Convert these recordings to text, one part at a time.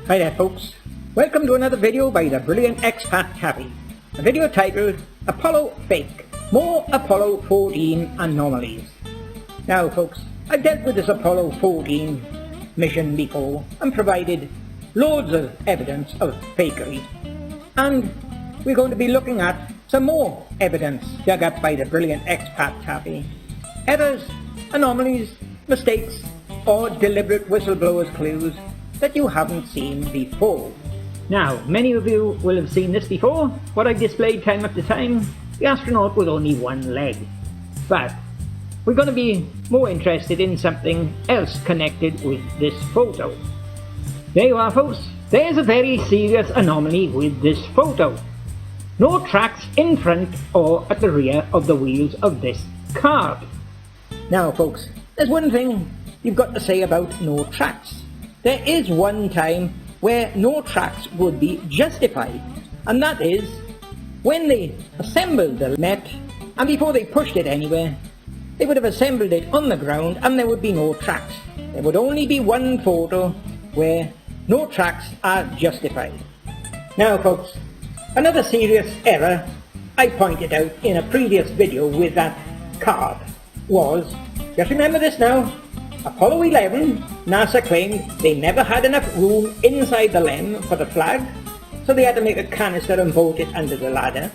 Hi there folks, welcome to another video by the brilliant expat Taffy. A video titled Apollo Fake, More Apollo 14 Anomalies. Now folks, I've dealt with this Apollo 14 mission before and provided loads of evidence of fakery. And we're going to be looking at some more evidence dug up by the brilliant expat Taffy. Errors, anomalies, mistakes, or deliberate whistleblowers' clues that you haven't seen before. Now, many of you will have seen this before. What I displayed time after time, the astronaut with only one leg. But we're going to be more interested in something else connected with this photo. There you are folks, there's a very serious anomaly with this photo. No tracks in front or at the rear of the wheels of this car. Now folks, there's one thing you've got to say about no tracks. There is one time where no tracks would be justified, and that is when they assembled the net, and before they pushed it anywhere, they would have assembled it on the ground and there would be no tracks. There would only be one photo where no tracks are justified. Now folks, another serious error I pointed out in a previous video with that card was, just remember this now, Apollo 11, NASA claimed they never had enough room inside the LEM for the flag, so they had to make a canister and bolt it under the ladder.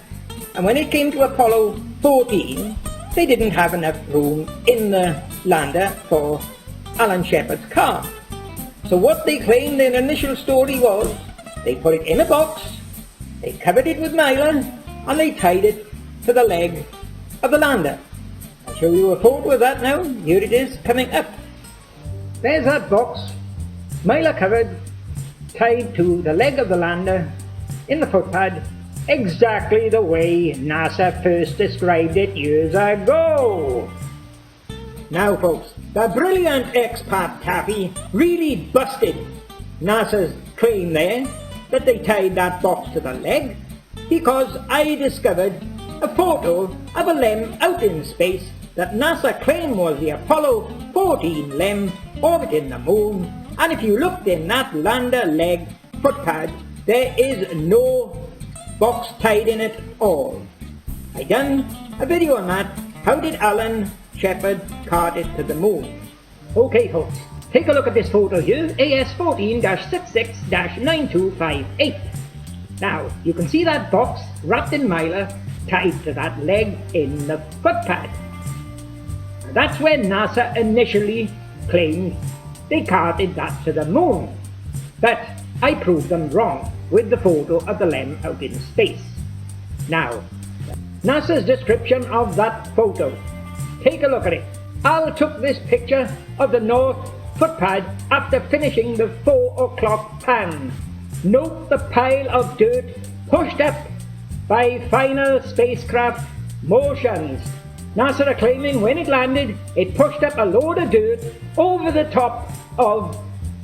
And when it came to Apollo 14, they didn't have enough room in the lander for Alan Shepard's car. So what they claimed in the initial story was, they put it in a box, they covered it with mylar, and they tied it to the leg of the lander. I'll show you a photo of that now. Here it is coming up. There's that box, mylar covered, tied to the leg of the lander in the footpad, exactly the way NASA first described it years ago. Now folks, the brilliant expat Taffy really busted NASA's claim there that they tied that box to the leg, because I discovered a photo of a LEM out in space that NASA claimed was the Apollo 14 LEM orbiting the moon, and if you looked in that lander leg footpad, there is no box tied in it at all. I done a video on that, how did Alan Shepard cart it to the moon. Okay folks, take a look at this photo here, AS14-66-9258. Now, you can see that box wrapped in mylar tied to that leg in the footpad. That's where NASA initially claimed they carted that to the moon. But I proved them wrong with the photo of the LEM out in space. Now, NASA's description of that photo. Take a look at it. Al took this picture of the north footpad after finishing the 4 o'clock pan. Note the pile of dirt pushed up by final spacecraft motions. NASA are claiming when it landed, it pushed up a load of dirt over the top of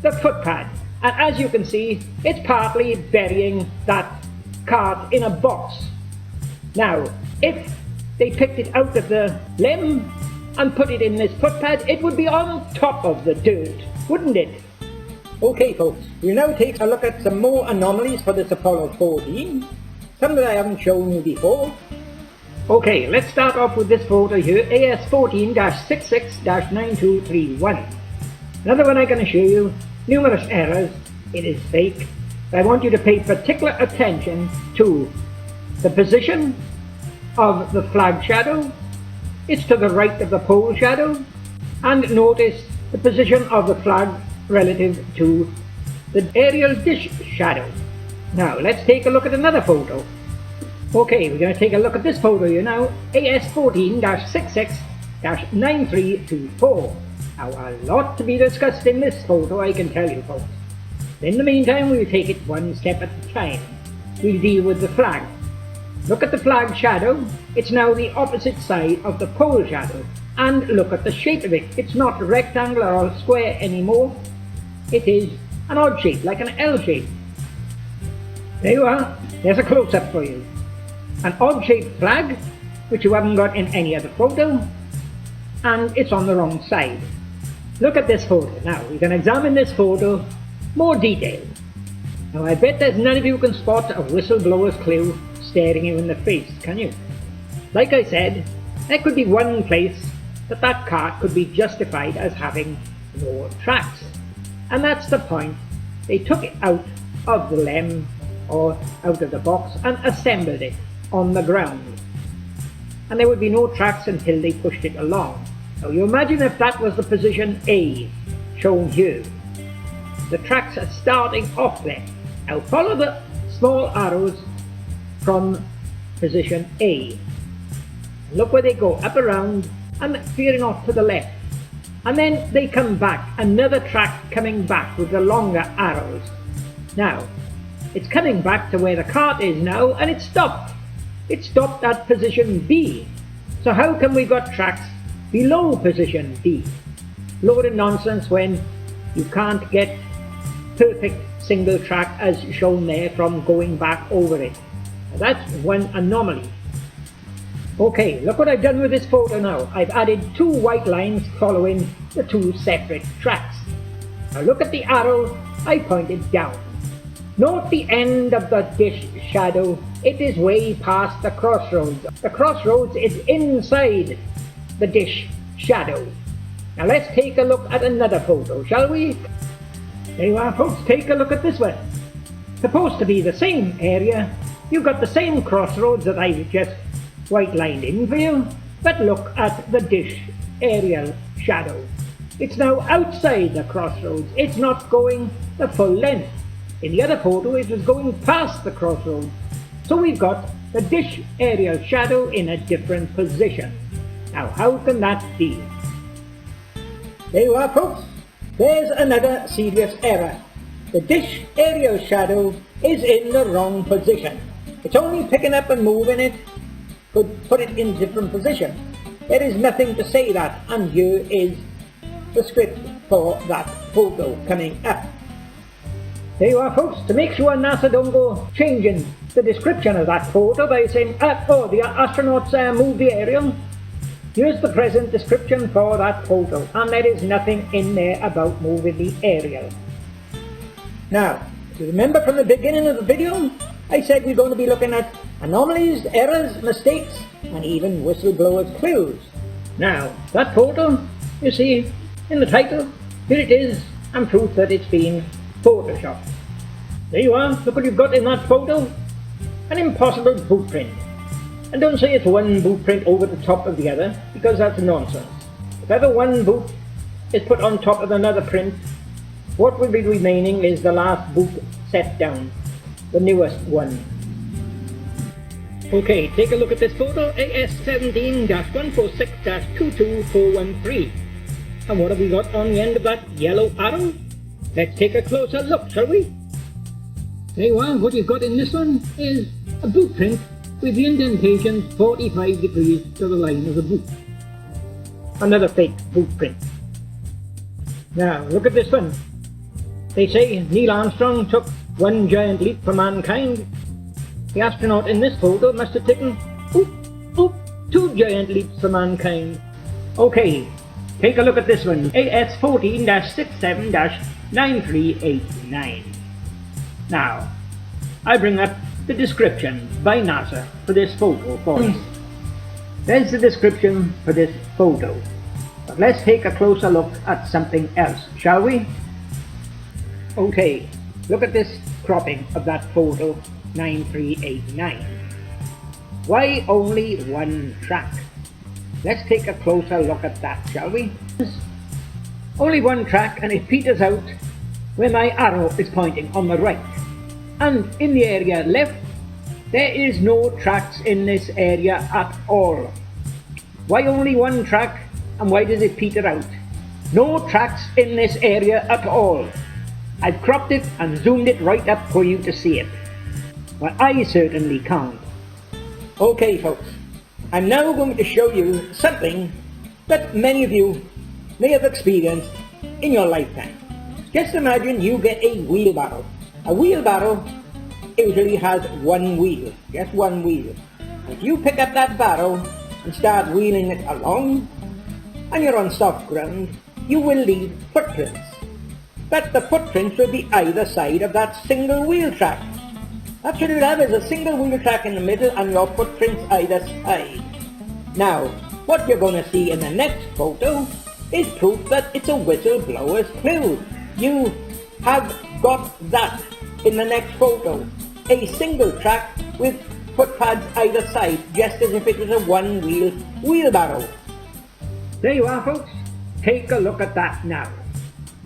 the footpad. And as you can see, it's partly burying that cart in a box. Now, if they picked it out of the LEM and put it in this footpad, it would be on top of the dirt, wouldn't it? Okay folks, we'll now take a look at some more anomalies for this Apollo 14, some that I haven't shown you before. Okay, let's start off with this photo here, AS14-66-9231. Another one I'm going to show you, numerous errors, it is fake, but I want you to pay particular attention to the position of the flag shadow, it's to the right of the pole shadow, and notice the position of the flag relative to the aerial dish shadow. Now, let's take a look at another photo. Okay, we're going to take a look at this photo here now, AS14-66-9324. Now, a lot to be discussed in this photo, I can tell you folks. In the meantime, we'll take it one step at a time. We'll deal with the flag. Look at the flag shadow, it's now the opposite side of the pole shadow. And look at the shape of it, it's not rectangular or square anymore, it is an odd shape, like an L shape. There you are, there's a close-up for you. An odd-shaped flag, which you haven't got in any other photo, and it's on the wrong side. Look at this photo. Now, we can examine this photo more detailed. Now I bet there's none of you can spot a whistleblower's clue staring you in the face, can you? Like I said, there could be one place that that cart could be justified as having no tracks. And that's the point. They took it out of the lem or out of the box and assembled it on the ground. And there would be no tracks until they pushed it along. Now you imagine if that was the position A shown here. The tracks are starting off there. Now follow the small arrows from position A. Look where they go, up around and veering off to the left. And then they come back, another track coming back with the longer arrows. Now, it's coming back to where the cart is now and it stopped. It stopped at position B. So how come we got tracks below position B? Load of nonsense when you can't get perfect single track as shown there from going back over it. Now that's one anomaly. Okay, look what I've done with this photo now. I've added two white lines following the two separate tracks. Now look at the arrow I pointed down. Note the end of the dish shadow. It is way past the crossroads. The crossroads is inside the dish shadow. Now let's take a look at another photo, shall we? There you are, folks. Take a look at this one. Supposed to be the same area. You've got the same crossroads that I've just white lined in for you, but look at the dish aerial shadow. It's now outside the crossroads. It's not going the full length. In the other photo it was going past the crossroads. So we've got the dish aerial shadow in a different position. Now how can that be? There you are, folks. There's another serious error. The dish aerial shadow is in the wrong position. It's only picking up and moving it could put it in different position. There is nothing to say that, and here is the script for that photo coming up. There you are, folks. To make sure NASA don't go changing the description of that photo by saying, oh, the astronauts moved the aerial. Here's the present description for that photo, and there is nothing in there about moving the aerial. Now, if you remember from the beginning of the video, I said we're going to be looking at anomalies, errors, mistakes, and even whistleblowers' clues. Now, that photo, you see, in the title, here it is, and proof that it's been photoshopped. There you are, look what you've got in that photo. An impossible boot print. And don't say it's one boot print over the top of the other, because that's nonsense. If ever one boot is put on top of another print, what will be remaining is the last boot set down, the newest one. Okay, take a look at this photo, AS17-146-22413. And what have we got on the end of that yellow arrow? Let's take a closer look, shall we? There you are, what you've got in this one is a boot print with the indentation 45 degrees to the line of the boot. Another fake boot print. Now, look at this one. They say Neil Armstrong took one giant leap for mankind. The astronaut in this photo must have taken, two giant leaps for mankind. Okay, take a look at this one. AS14-67-9389. Now, I bring up the description by NASA for this photo for us. There's the description for this photo. But let's take a closer look at something else, shall we? Okay, look at this cropping of that photo 9389. Why only one track? Let's take a closer look at that, shall we? Only one track, and it peters out where my arrow is pointing on the right. And in the area left, there is no tracks in this area at all. Why only one track, and why does it peter out? No tracks in this area at all. I've cropped it and zoomed it right up for you to see it. Well, I certainly can't. Okay, folks, I'm now going to show you something that many of you may have experienced in your lifetime. Just imagine you get a wheelbarrow. A wheelbarrow usually has one wheel, just one wheel. If you pick up that barrow and start wheeling it along, and you're on soft ground, you will leave footprints. that the footprints will be either side of that single wheel track. That's what you'll have, is a single wheel track in the middle and your footprints either side. Now, what you're going to see in the next photo is proof that it's a whistleblower's clue. You have got that in the next photo. A single track with footpads either side, just as if it was a one-wheel wheelbarrow. There you are, folks. Take a look at that now.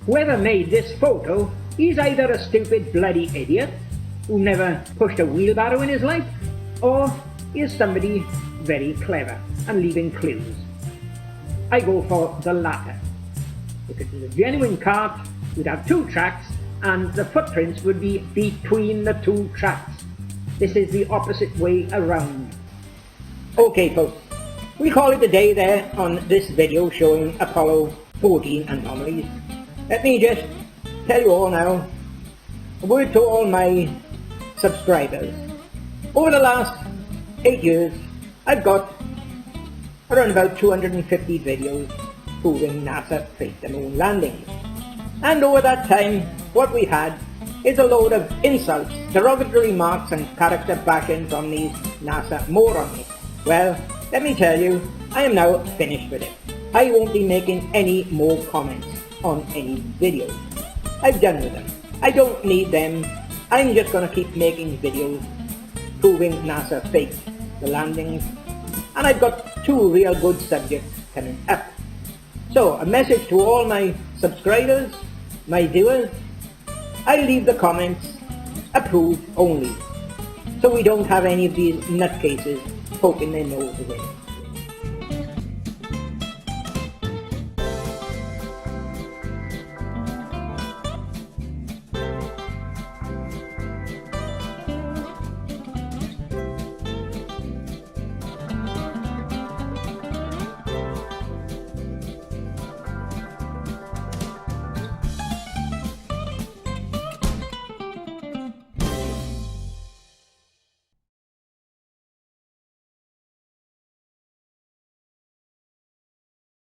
Whoever made this photo, he's either a stupid bloody idiot who never pushed a wheelbarrow in his life, or he is somebody very clever and leaving clues. I go for the latter. If it was a genuine cart, we'd have two tracks and the footprints would be between the two tracks. This is the opposite way around. Okay folks, we call it a day there on this video showing Apollo 14 anomalies. Let me just tell you all now, a word to all my subscribers. Over the last 8 years, I've got around about 250 videos proving NASA faked the moon landings. And over that time, what we had is a load of insults, derogatory remarks and character bashing from these NASA morons. Well, let me tell you, I am now finished with it. I won't be making any more comments on any videos. I'm done with them. I don't need them. I'm just going to keep making videos proving NASA faked the landings. And I've got two real good subjects coming up. So, a message to all my subscribers, my viewers, I leave the comments approved only, so we don't have any of these nutcases poking their noses in.